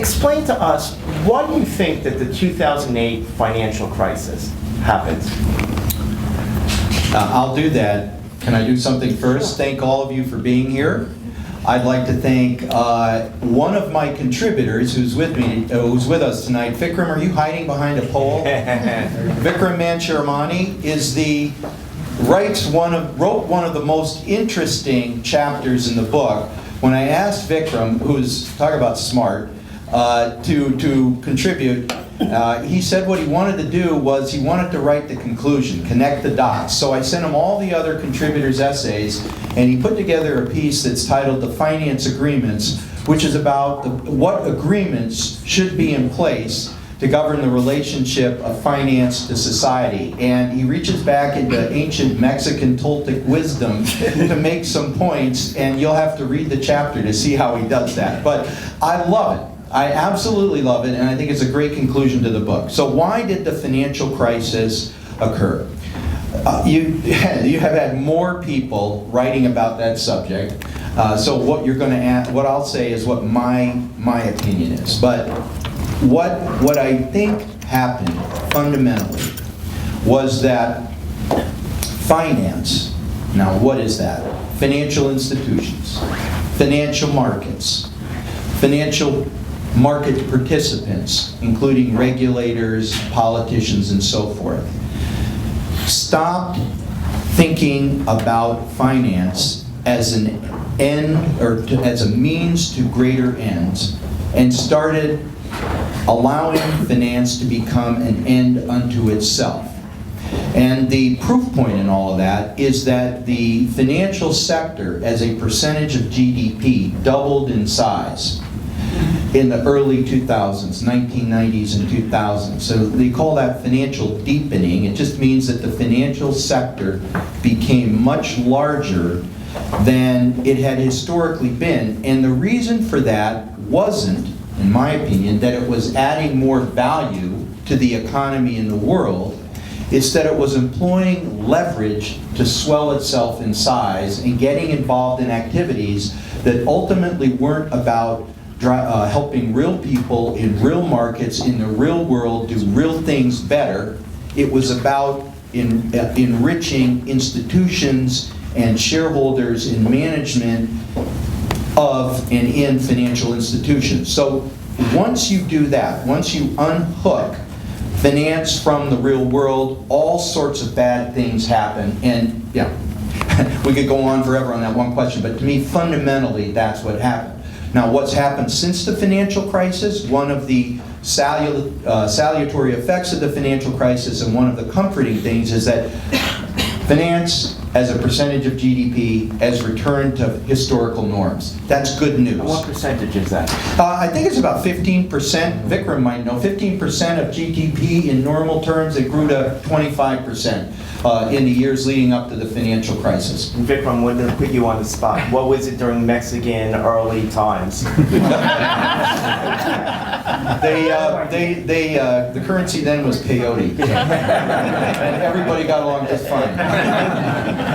Explain to us, why do you think that the 2008 financial crisis happened? I'll do that. Can I do something first? Thank all of you for being here. I'd like to thank one of my contributors who's with us tonight. Vikram, are you hiding behind a pole? Vikram Mancharamani wrote one of the most interesting chapters in the book. When I asked Vikram, who's, talk about smart, to contribute, he said what he wanted to do was he wanted to write the conclusion, connect the dots. So I sent him all the other contributors' essays, and he put together a piece that's titled The Finance Agreements, which is about what agreements should be in place to govern the relationship of finance to society. And he reaches back into ancient Mexican Toltec wisdom to make some points, and you'll have to read the chapter to see how he does that. But I love it. I absolutely love it, and I think it's a great conclusion to the book. So why did the financial crisis occur? You have had more people writing about that subject. So what you're going to ask, what I'll say is what my opinion is. But what I think happened fundamentally was that finance. Now, what is that? Financial institutions, financial markets, financial market participants, including regulators, politicians, and so forth, stopped thinking about finance as an end or as a means to greater ends, and started allowing finance to become an end unto itself. And the proof point in all of that is that the financial sector as a percentage of GDP doubled in size in the early 2000s, 1990s and 2000s. So they call that financial deepening. It just means that the financial sector became much larger than it had historically been. And the reason for that wasn't, in my opinion, that it was adding more value to the economy in the world. It's that it was employing leverage to swell itself in size and getting involved in activities that ultimately weren't about helping real people in real markets in the real world do real things better. It was about enriching institutions and shareholders in management of and in financial institutions. So once you do that, once you unhook finance from the real world, all sorts of bad things happen. And yeah, we could go on forever on that one question, but to me, fundamentally, that's what happened. Now, what's happened since the financial crisis, one of the salutary effects of the financial crisis and one of the comforting things is that finance as a percentage of GDP has returned to historical norms. That's good news. And what percentage is that? I think it's about 15%. Vikram might know. 15% of GDP in normal terms. It grew to 25% in the years leading up to the financial crisis. Vikram, I'm going to put you on the spot. What was it during Mexican early times? The currency then was peyote, and everybody got along just fine.